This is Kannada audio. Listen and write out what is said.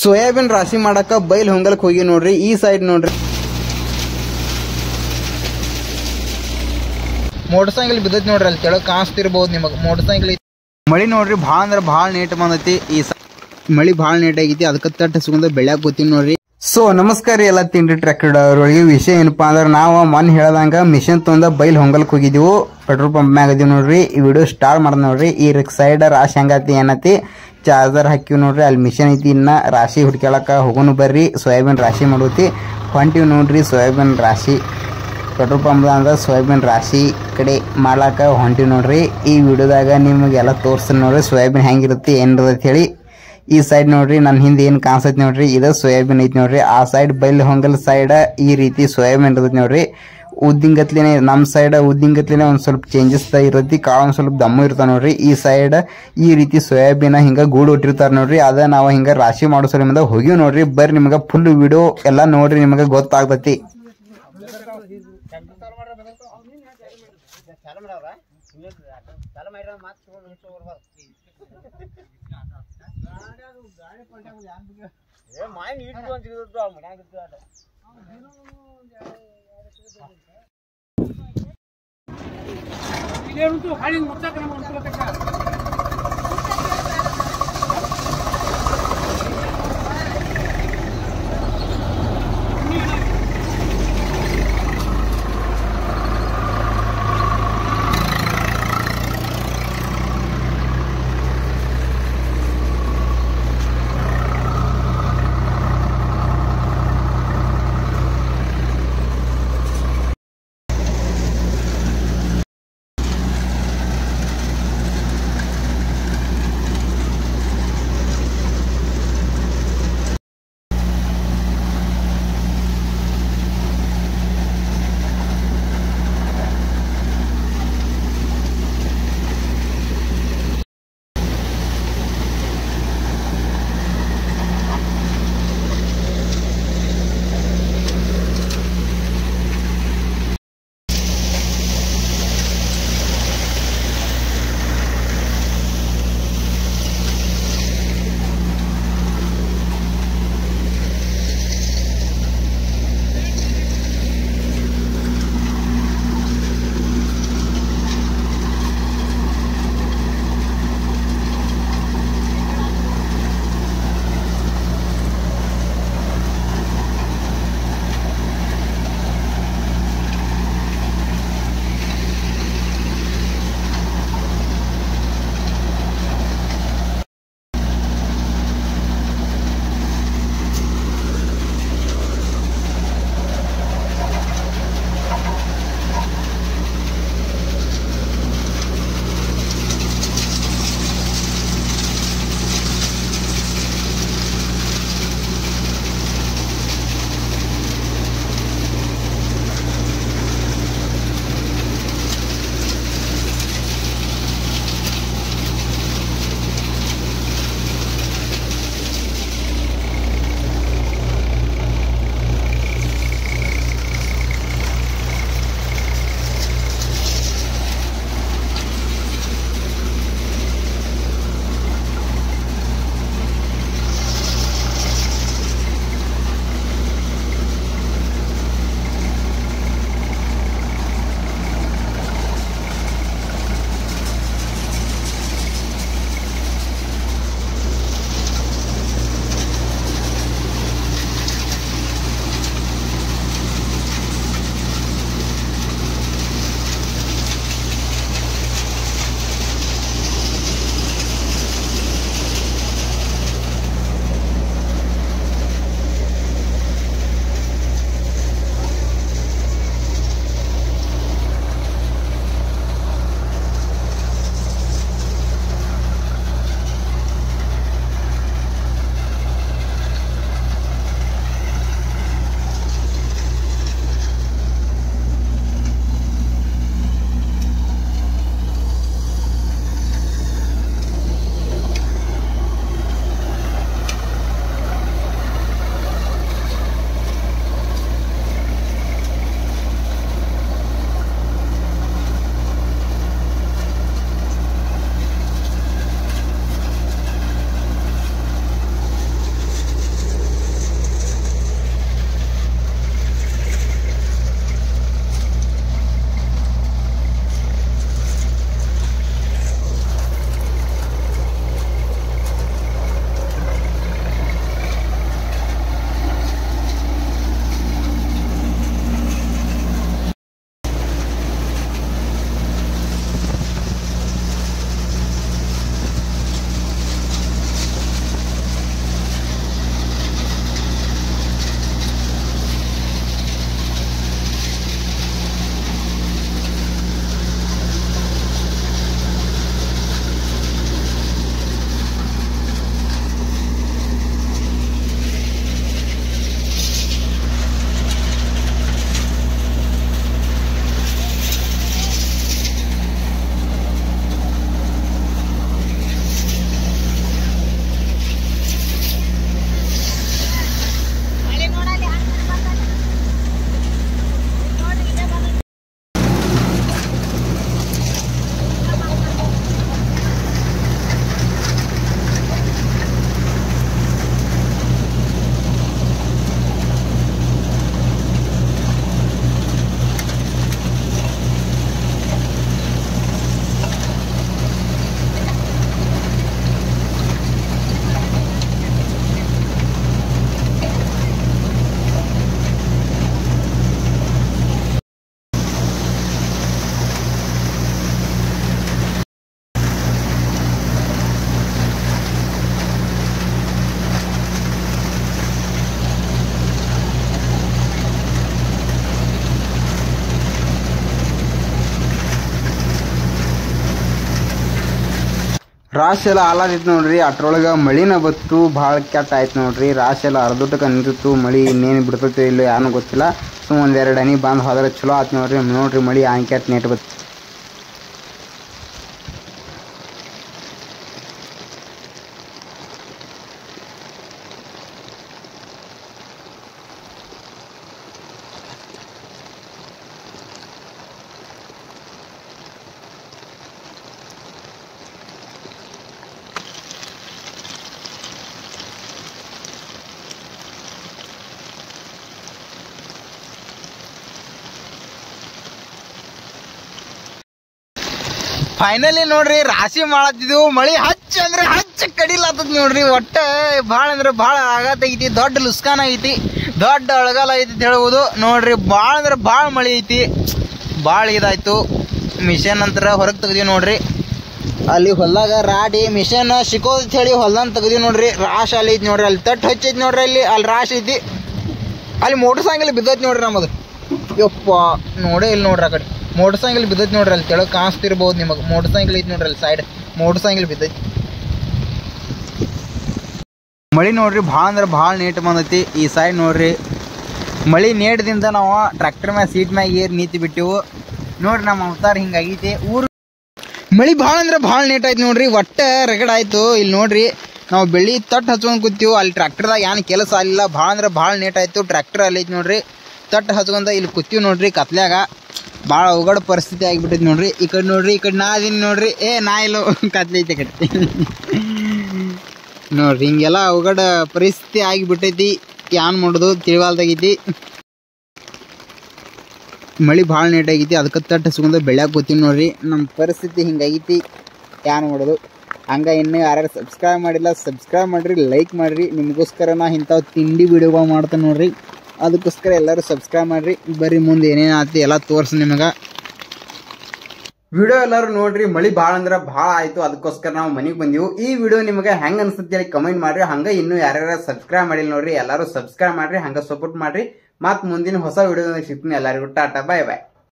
ಸೋಯಾಬೀನ್ ರಾಶಿ ಮಾಡಕ ಬೈಲ್ ಹೊಂಗಲ್ಕ್ ಹೋಗಿ ನೋಡ್ರಿ. ಈ ಸೈಡ್ ನೋಡ್ರಿ ಮೋಟರ್ ಸೈಕಲ್ ಬಿದ್ದೈತಿ ನೋಡ್ರಿ. ಅಲ್ಲಿ ತೆಳಗ್ ಕಾಣಿಸ್ತಿರ್ಬಹುದು ನಿಮಗ್ ಮೋಟರ್ ಸೈಕಲ್. ಮಳಿ ನೋಡ್ರಿ ಭಾಳ ಅಂದ್ರ ಭಾಳ ನೀಟ್ ಬಂದೈತಿ. ಈ ಮಳಿ ಭಾಳ ನೀಟ್ ಆಗೈತಿ. ಅದಕ್ಕೆ ತಟ್ಟ ಸುಗಂಧ ಬೆಳ್ಯಾಕ ಗೊತ್ತೀನಿ ನೋಡ್ರಿ. ಸೊ ನಮಸ್ಕಾರ ರೀ ಎಲ್ಲ ತಿಂಡಿ ಟ್ರ್ಯಾಕ್ಟರ್ ಅವ್ರಿಗೆ. ವಿಷಯ ಏನಪ್ಪಾ ಅಂದ್ರೆ ನಾವು ಮೊನ್ನೆ ಹೇಳ್ದಂಗ ಮಿಷನ್ ತೊಂದ ಬೈಲ್ ಹೊಂಗಲ್ಕ್ ಹೋಗಿದ್ದೀವಿ. ಪೆಟ್ರೋಲ್ ಪಂಪ್ ಮ್ಯಾಗ ಇದೀವಿ ನೋಡ್ರಿ. ಈ ವಿಡಿಯೋ ಸ್ಟಾರ್ಟ್ ಮಾಡ್ ನೋಡ್ರಿ. ಈ ಸೈಡ್ ರಾಶಿ ಹಂಗತಿ ಏನತಿ ಚಾರ್ಜರ್ ಹಾಕಿವ್ ನೋಡ್ರಿ. ಅಲ್ಲಿ ಮಿಷನ್ ಐತಿ. ಇನ್ನ ರಾಶಿ ಹುಡ್ಕ್ಯಾಳಕ ಹೋಗೋನು ಬರ್ರಿ. ಸೋಯಾಬೀನ್ ರಾಶಿ ಮಾಡೋತಿ ಹೊಂಟಿವ್ ನೋಡ್ರಿ. ಸೋಯಾಬೀನ್ ರಾಶಿ ಪೆಟ್ರೋಲ್ ಪಂಪ್ ಅಂದ್ರೆ ಸೋಯಾಬೀನ್ ರಾಶಿ ಕಡೆ ಮಾಡ್ಲಾಕ ಹೊಂಟಿವ್ ನೋಡ್ರಿ. ಈ ವಿಡಿಯೋದಾಗ ನಿಮಗೆಲ್ಲ ತೋರಿಸ್ತೀನಿ ನೋಡ್ರಿ ಸೋಯಾಬೀನ್ ಹೆಂಗಿರುತ್ತೆ ಏನಿರುತ್ತೆ ಹೇಳಿ. ಈ ಸೈಡ್ ನೋಡ್ರಿ ನನ್ನ ಹಿಂದೆ ಏನು ಕಾಣಿಸ್ತೈತಿ ನೋಡ್ರಿ, ಇದು ಸೋಯಾಬೀನ್ ಐತಿ ನೋಡ್ರಿ. ಆ ಸೈಡ್ ಬೈಲ್ ಹೊಂಗಲ್ ಸೈಡ್ ಈ ರೀತಿ ಸೋಯಾಬೀನ್ ಇರ್ತೈತಿ ನೋಡ್ರಿ. ಉದ್ದಿಂಗತ್ಲೇನೆ ನಮ್ಮ ಸೈಡ್ ಉದ್ದಿಂಗತ್ಲೇನೆ ಒಂದ್ ಸ್ವಲ್ಪ ಚೇಂಜಸ್ ಇರತ್ತಿ. ಕಾಳು ಒಂದ್ ಸ್ವಲ್ಪ ದಮ್ಮು ಇರ್ತಾವ ನೋಡ್ರಿ. ಈ ಸೈಡ್ ಈ ರೀತಿ ಸೋಯಾಬೀನ್ ಹಿಂಗ ಗೂಡು ಇಟ್ಟಿರ್ತಾರ ನೋಡ್ರಿ. ಅದ ನಾವು ಹಿಂಗ ರಾಶಿ ಮಾಡೋ ಸಲ ಹೋಗಿವ್ ನೋಡ್ರಿ. ಬರ್ರಿ ನಿಮ್ಗ ಫುಲ್ ವಿಡಿಯೋ ಎಲ್ಲಾ ನೋಡ್ರಿ, ನಿಮ್ಗ ಗೊತ್ತಾಗ್ತೈತಿ. ರಾಶಿ ಎಲ್ಲ ಹಾಲಾದಿತ್ತು ನೋಡ್ರಿ. ಅಟ್ರೊಳಗೆ ಮಳಿನ ಬತ್ತು ಭಾಳ ಕೆಟ್ಟ ಆಯ್ತು ನೋಡ್ರಿ. ರಾಶಿ ಎಲ್ಲ ಅರ್ಧಕ್ಕೆ ನಿಂತಿತ್ತು. ಮಳಿ ಇನ್ನೇನು ಬಿಡ್ತೈತೆ ಇಲ್ಲೋ ಯಾರು ಗೊತ್ತಿಲ್ಲ. ಸುಮ್ಮ ಒಂದೆರಡು ಹನಿ ಬಂದು ಹೋದ್ರೆ ಚಲೋ ಆಯ್ತು ನೋಡ್ರಿ ಮಳಿ ಆಂಕ್ಯಾಟ್ ನೇಟ್ ಬತ್ತು. ಫೈನಲಿ ನೋಡ್ರಿ ರಾಶಿ ಮಾಡತ್ತಿದ್ವು. ಮಳಿ ಹಚ್ಚ ಕಡಿಲಾತದ ನೋಡ್ರಿ. ಒಟ್ಟ ಭಾಳ ಅಂದ್ರೆ ಭಾಳ ಆಗತೈತಿ. ದೊಡ್ಡ ಲುಸ್ಕಾನ್ ಐತಿ, ದೊಡ್ಡ ಅಳಗಾಲ ಐತಿ ಅಂತ ಹೇಳ್ಬೋದು ನೋಡ್ರಿ. ಭಾಳ ಅಂದ್ರೆ ಭಾಳ ಮಳಿ ಐತಿ. ಭಾಳ ಇದಾಯ್ತು. ಮಿಷನ್ ನಂತರ ಹೊರಗೆ ತೆಗ್ದೀವಿ ನೋಡ್ರಿ. ಅಲ್ಲಿ ಹೊಲ್ದಾಗ ರಾಡಿ ಮಿಷನ್ ಸಿಕ್ಕೋದ್ ಅಂತ ಹೇಳಿ ಹೊಲ್ದಾನ ತೆಗ್ದೀವಿ ನೋಡ್ರಿ. ರಾಶ್ ಅಲ್ಲಿ ಐತಿ ನೋಡ್ರಿ. ಅಲ್ಲಿ ತಟ್ಟು ಹಚ್ಚೈತಿ ನೋಡ್ರಿ. ಅಲ್ಲಿ ರಾಶ್ ಐತಿ. ಅಲ್ಲಿ ಮೋಟರ್ ಸೈಕಲ್ ಬಿದ್ದೈತಿ ನೋಡ್ರಿ ನಮ್ಮದು. ಯಪ್ಪ ನೋಡೇ ಇಲ್ಲಿ ನೋಡ್ರಿ. ಆ ಕಡೆ ಮೋಟರ್ ಸೈಕಲ್ ಬಿದ್ದೈತಿ ನೋಡ್ರಿ. ಅಲ್ಲಿ ಕೆಳಗೆ ಕಾಣಿಸ್ತಿರ್ಬೋದು ನಿಮಗೆ. ಮೋಟರ್ ಸೈಕಲ್ ಐತಿ ನೋಡ್ರಿ. ಅಲ್ಲಿ ಸೈಡ್ ಮೋಟರ್ ಸೈಕಲ್ ಬಿದ್ದೈತಿ. ಮಳಿ ನೋಡ್ರಿ ಭಾಳ ಅಂದ್ರೆ ಭಾಳ ನೇಟ್ ಬಂದೈತಿ. ಈ ಸೈಡ್ ನೋಡ್ರಿ ಮಳಿ ನೇಟದಿಂದ ನಾವು ಟ್ರ್ಯಾಕ್ಟರ್ ಮ್ಯಾಗ ಸೀಟ್ ಮ್ಯಾಗ ಏರ್ ನಿಂತು ಬಿಟ್ಟಿವು ನೋಡ್ರಿ. ನಮ್ಮ ಅವತಾರ ಹಿಂಗಾಗೈತಿ. ಮಳಿ ಭಾಳ ಅಂದ್ರೆ ಭಾಳ ನೇಟ್ ಆಯ್ತು ನೋಡ್ರಿ. ಒಟ್ಟ ರಗಡ್ ಆಯ್ತು. ಇಲ್ಲಿ ನೋಡ್ರಿ ನಾವು ಬೆಳ್ಳಿ ತಟ್ಟು ಹಚ್ಕೊಂಡು ಕೂತೀವಿ. ಅಲ್ಲಿ ಟ್ರ್ಯಾಕ್ಟರ್ದಾಗ ಏನು ಕೆಲಸ ಆಗಿಲ್ಲ. ಭಾಳ ಅಂದ್ರೆ ಭಾಳ ನೇಟ್ ಆಯ್ತು. ಟ್ರ್ಯಾಕ್ಟರ್ ಅಲ್ಲಿ ಐತಿ ನೋಡ್ರಿ. ತಟ್ಟು ಹಚ್ಕೊಂಡ ಇಲ್ಲಿ ಕೂತೀವಿ ನೋಡ್ರಿ. ಕತ್ಲ್ಯಾಗ ಭಾಳ ಅವಘಡ ಪರಿಸ್ಥಿತಿ ಆಗಿಬಿಟ್ಟೈತಿ ನೋಡ್ರಿ. ಈ ಕಡೆ ನೋಡ್ರಿ, ಈ ಕಡೆ ನಾ ಅದೀನಿ ನೋಡ್ರಿ. ನಾ ಇಲ್ಲೋ ಕತ್ಲೆ ಐತೆ ಕಡೆ ನೋಡ್ರಿ. ಹಿಂಗೆಲ್ಲ ಅವಘಡ ಪರಿಸ್ಥಿತಿ ಆಗಿಬಿಟ್ಟೈತಿ. ಏನ್ ಮಾಡೋದು ತಿಳಿವಾಲ್ದಾಗೈತಿ. ಮಳಿ ಭಾಳ ನೇಟ್ ಆಗೈತಿ. ಅದಕ್ಕೆ ತಟ್ಟು ಹಚ್ಕೊಂಡ ಬೆಳ್ಯಾಕ ಕೂತೀವಿ ನೋಡ್ರಿ. ನಮ್ಮ ಪರಿಸ್ಥಿತಿ ಹಿಂಗಾಗೈತಿ. ಏನ್ ಮಾಡೋದು. ಹಂಗೆ ಇನ್ನೂ ಯಾರ್ಯಾರು ಸಬ್ಸ್ಕ್ರೈಬ್ ಮಾಡಿಲ್ಲ ಸಬ್ಸ್ಕ್ರೈಬ್ ಮಾಡಿರಿ, ಲೈಕ್ ಮಾಡಿರಿ. ನಿಮಗೋಸ್ಕರ ನಾ ಇಂಥವು ತಿಂಡಿ ವಿಡಿಯೋಗಳು ಮಾಡ್ತೇನೆ ನೋಡ್ರಿ. ಅದಕ್ಕೋಸ್ಕರ ಎಲ್ಲರೂ ಸಬ್ಸ್ಕ್ರೈಬ್ ಮಾಡಿರಿ. ಬರ್ರಿ ಮುಂದೆ ಏನೇನು ಆಯ್ತು ಎಲ್ಲ ತೋರಿಸಿ ನಿಮಗೆ. ವಿಡಿಯೋ ಎಲ್ಲರೂ ನೋಡ್ರಿ. ಮಳಿ ಭಾಳ ಅಂದ್ರೆ ಭಾಳ ಆಯಿತು. ಅದಕ್ಕೋಸ್ಕರ ನಾವು ಮನೆಗೆ ಬಂದೆವು. ಈ ವಿಡಿಯೋ ನಿಮಗೆ ಹೆಂಗೆ ಅನ್ಸುತ್ತೆ ಹೇಳಿ ಕಮೆಂಟ್ ಮಾಡಿರಿ. ಹಂಗೆ ಇನ್ನೂ ಯಾರ್ಯಾರು ಸಬ್ಸ್ಕ್ರೈಬ್ ಮಾಡಿಲ್ಲ ನೋಡ್ರಿ ಎಲ್ಲರೂ ಸಬ್ಸ್ಕ್ರೈಬ್ ಮಾಡಿರಿ. ಹಂಗೆ ಸಪೋರ್ಟ್ ಮಾಡಿರಿ. ಮತ್ತು ಮುಂದಿನ ಹೊಸ ವಿಡಿಯೋದಾಗ ಸಿಗ್ತೀನಿ. ಎಲ್ಲರಿಗೂ ಟಾಟಾ ಬಾಯ್ ಬಾಯ್.